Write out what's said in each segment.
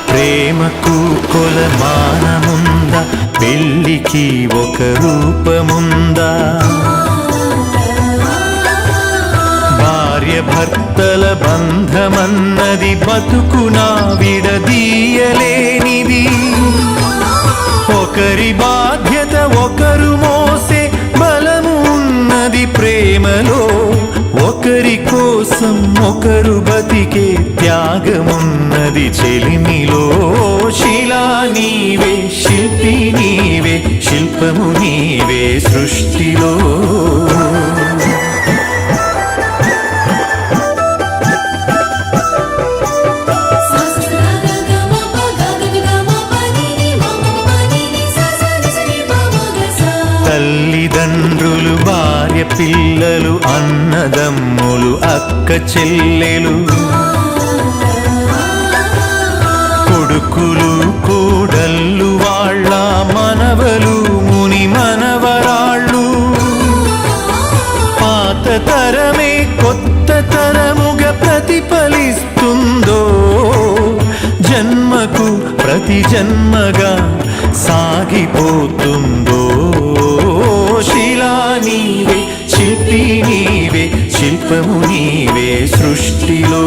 ప్రేమకు కొలమానముందా, పెళ్ళికి ఒక రూపముందా? భార్య భర్తల బంధమన్నది బతుకునా విడదీయలేనిది. ఒకరి బాధ్యత ఒకరు మోసే బలము ఉన్నది ప్రేమలో. ఒకరి కోసం ఒకరు బతికే త్యాగమున్నది చెలిమిలో. శిలా నీవే, శిల్పి నీవే, శిల్పము నీవే సృష్టిలో. తల్లిదండ్రులు, భార్య పిల్లలు, అన్నదమ్ములు, అక్క చెల్లెలు, కొడుకులు కోడళ్ళు, వాళ్ళ మనవలు, ముని మనవరాళ్ళు. పాత తరమే కొత్త తరముగా ప్రతిఫలిస్తుందో, జన్మకు ప్రతి జన్మగా సాగిపోతుందో. శిలా నీవే, శిల్పి నీవే, శిల్పము నీవే సృష్టిలో.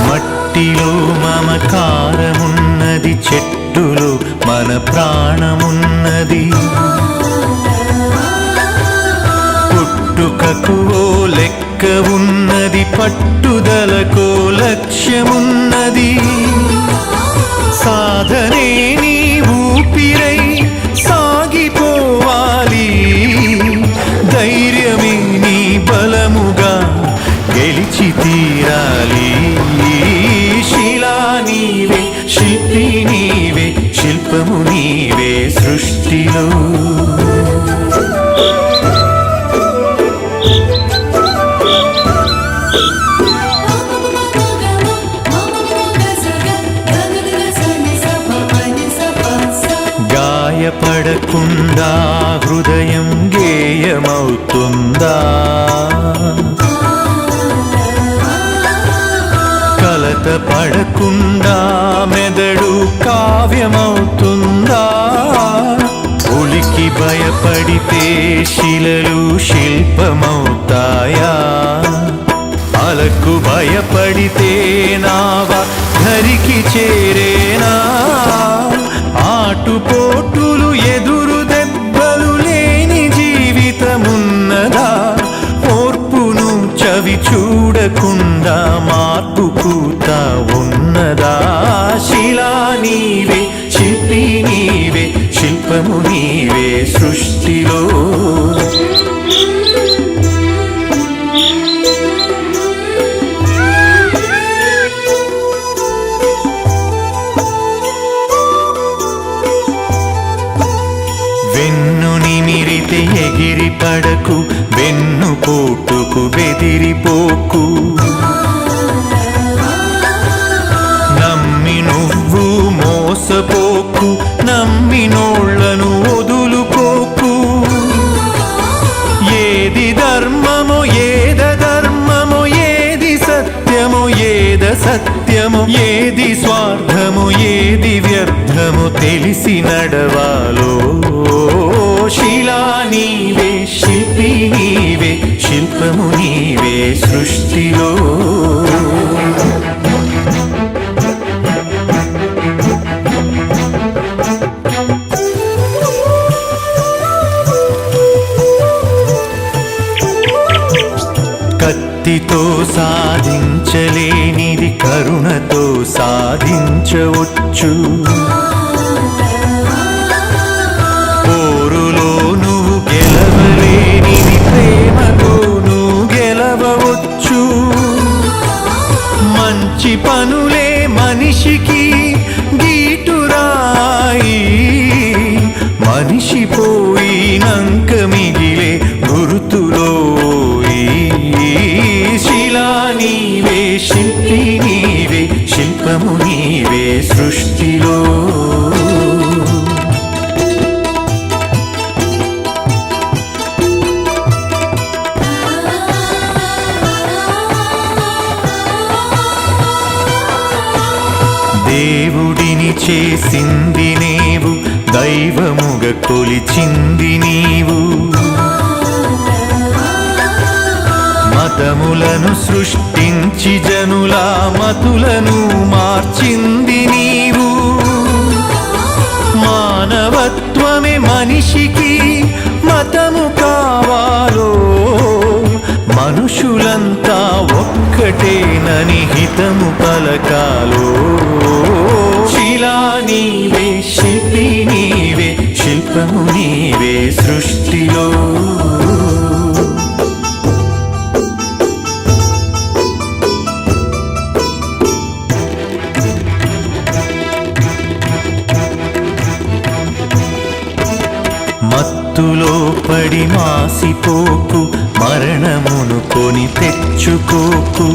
మట్టిలో మమకారమున్నది, చెట్టులో మన ప్రాణమున్నది. పుట్టుకకు ఓ లెక్క ఉన్నది, పట్టుదలకో లక్ష్యమున్నది. సాధనే నీ ఊపిరై సాగిపోవాలి, ధైర్యమే నీ బలముగా గెలిచి తీరాలి. శిలా నీవే, శిల్పి నీవే, శిల్పము నీవే సృష్టిలో. గాయపడకుండా హృదయం గేయమవుతుందా? కలత పడకుండా మెదడు కావ్యమవుతుందా? ఉలికి భయపడితే శిలలు శిల్పమవుతాయా? అలకు భయపడితే నావ ధరికి చేరేనా? ఆటుపోటులు ఎదురు దెబ్బలు లేని జీవితమున్నదా? ఓర్పును చవి చూడకుండా మార్పు పూత ఉన్నదా? శిలా నీవే, శిల్పి నీవే, శిల్పము నీవే సృష్టిలో. వెన్ను నిమిరితే ఎగిరి పడకు, వెన్ను పోటుకు బెదిరిపోకు. నమ్మి నువ్వు మోసపోకు, నమ్మినోళ్లను వదులుకోకు. ఏది ధర్మమో ఏద ధర్మమో, ఏది సత్యమో ఏద సత్యమో, ఏది స్వార్థమో ఏది వ్యర్థమో తెలిసి నడవాలో. శిలా నీవే, శిల్పి నీవే, శిల్పము నీవే సృష్టిలో. కత్తితో సాధించలేనిది కరుణతో సాధించవచ్చు. పోరులో నువ్వు గెలవలేనిది ప్రేమతో నువ్వు గెలవవచ్చు. మంచి పనులే మనిషికి గీటురాయి, మనిషి పోయినంక మిగిలే గుర్తులో. శిలా నీవే, శిల్పి నీవే, శిల్పము నీవే సృష్టిలో. దేవుడిని చేసింది నీవు, దైవముగ కొలిచింది నీవు. మతములను సృష్టించి జనుల మతులను మార్చింది నీవు. మానవత్వమే మనిషికి మతము కావాలో, మనుషులంతా ఒక్కటేనని హితము పలకాలో. శిలా నీవే, శిల్పి నీవే, శిల్పము నీవే సృష్టిలో. మత్తులో పడి మాసిపోకు, మరణమును కొని తెచ్చుకోకు.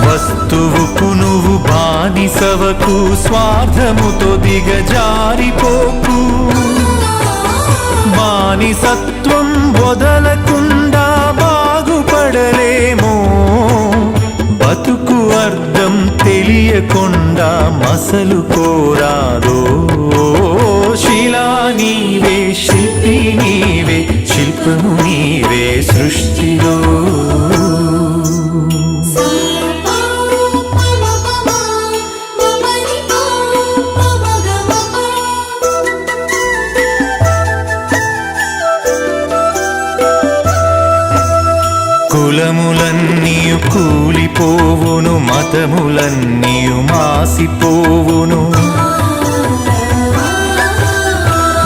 వస్తువుకు నువ్వు బానిసవకు, స్వార్థముతో దిగజారిపోకు. బానిసత్వం వదలకుండా బాగుపడలేమో, బతుకు అర్థం తెలియకుండా మసలు కోరాదో. శిలా నీవే, శిల్పి నీవే, శిల్పము నీవే సృష్టిలో. కులములన్నీయు కూలిపోవును, మతములన్నీయు మాసిపోవును.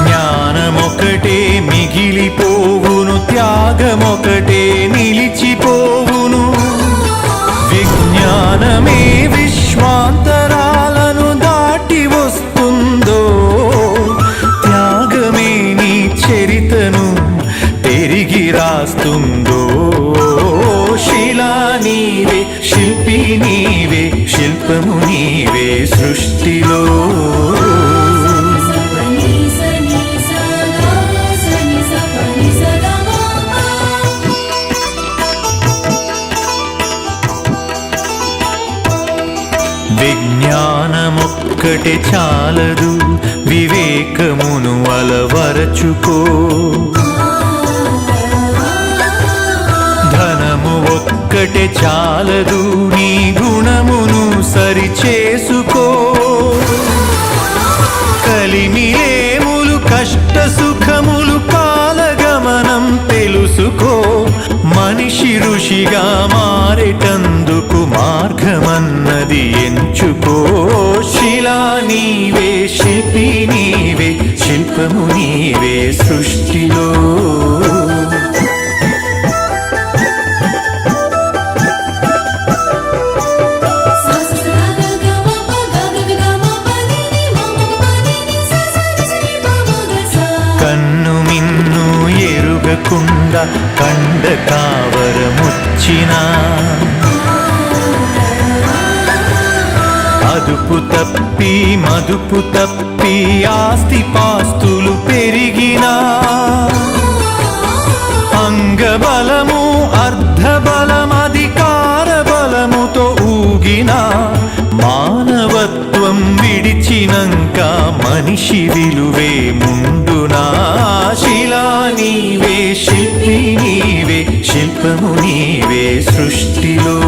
జ్ఞానమొకటే మిగిలిపోవును, త్యాగమొకటే నిలిచిపోవును. విజ్ఞానమే విశ్వాంతరాలను దాటి వస్తుందో, త్యాగమే నీ చరితను తిరిగి రాస్తుందో. శిలా నీవే, శిల్పి నీవే, శిల్పము నీవే సృష్టిలో. విజ్ఞానమొక్కటే చాలదు, వివేకమును అలవరచుకో. ధనము ఒక్కటే చాలదు, నీ గుణమును సరిచేసుకో. కలిమిలేములు కష్ట సుఖములు కాలగమనం తెలుసుకో. మనిషి ఋషిగా మారేటందుకు మార్గమన్నది ఎంచుకో. శిలా నీవే, శిల్పి నీవే, శిల్పము నీవే సృష్టిలో. కన్ను మిన్ను ఎరుగకుండా కండ కావరముచ్చినా, అదుపు తప్పి మదుపు తప్పి ఆస్తి పాస్తులు పెరిగినా, అంగబలము అర్ధబలం అధికార బలముతో ఊగినా, మానవత్వం విడిచినంక మనిషి విలువే ముందునా. శిలా నీవే, శిల్పి నీవే, శిల్పము నీవే సృష్టిలో.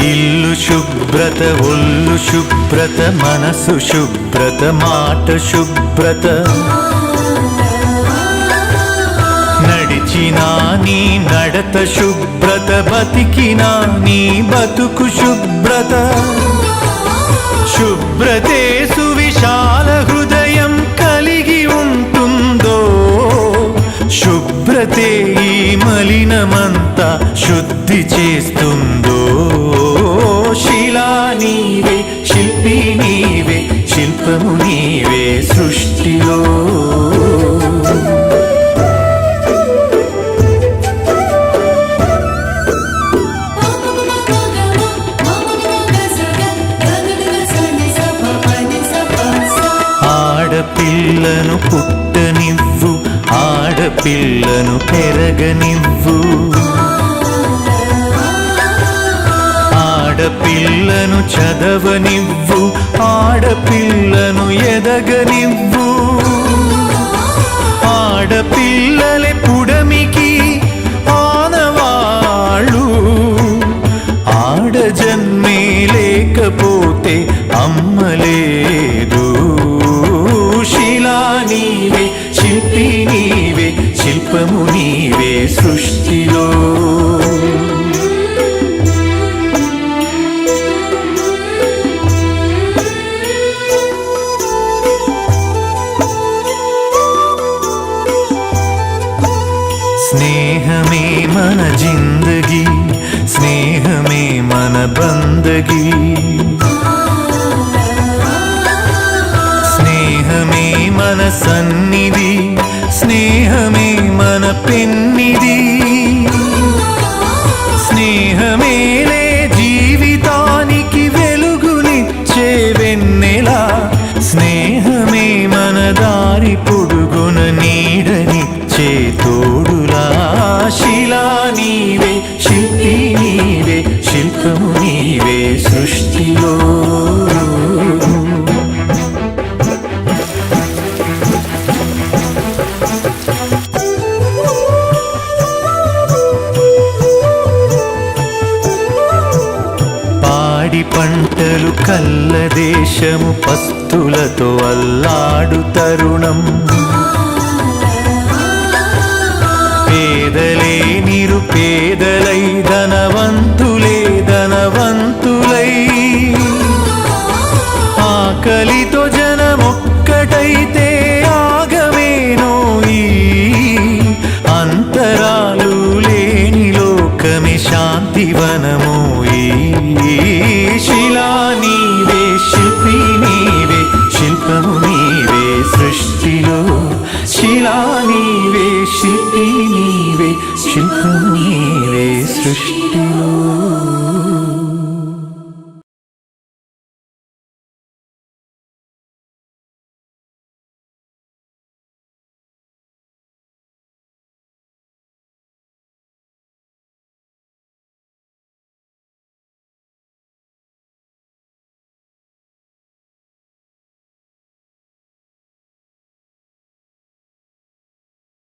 ఇల్లు శుభ్రత, ఒళ్ళు శుభ్రత, మనసు శుభ్రత, మాట శుభ్రత. నడిచినా నీ నడత శుభ్రత, బతికినా నీ బతుకు శుభ్రత. శుభ్రతే సువిశాల హృదయం కలిగి ఉంటుందో, శుభ్రతే ఈ మలినమంతా శుద్ధి చేస్తుందో. శిలా నీవే, శిల్పము నీవే సృష్టిలో. ఆడపిల్లను పుట్టనివ్వు, ఆడపిల్లను పెరగనివ్వు, ఆడపిల్లను చదవనివ్వు, ఆడపిల్లను ఎదగనివ్వు. ఆడపిల్లలే పుడమికి ఆనవాళ్ళు, ఆడజన్మే లేకపోతే అమ్మలేదు. శిలా నీవే, శిల్పి నీవే, శిల్పము నీవే సృష్టిలో. స్నేహమే మన జిందగీ, స్నేహమే మన బందగీ, స్నేహమే మన సన్నిధి, స్నేహమే మన పెన్నిధి. స్నేహమేలే జీవితానికి వెలుగునిచ్చే వెన్నెలా, స్నేహమే మన దారి పొడుగున నీడనిచ్చే తోడులా. శిలా నీవే, శిల్పి నీవే, శిల్పము నీవే సృష్టిలో. పాడి పంటలు కల్ల దేశము పస్తులతో అల్లాడు తరుణం. పేదలే నిరుపేదలై, ధనవంతులే ధనవంతులై, ఆకలితో జనమొక్కటైతే ఆగమేనోయి. అంతరాలు లేని లోకమే శాంతివనమోయి.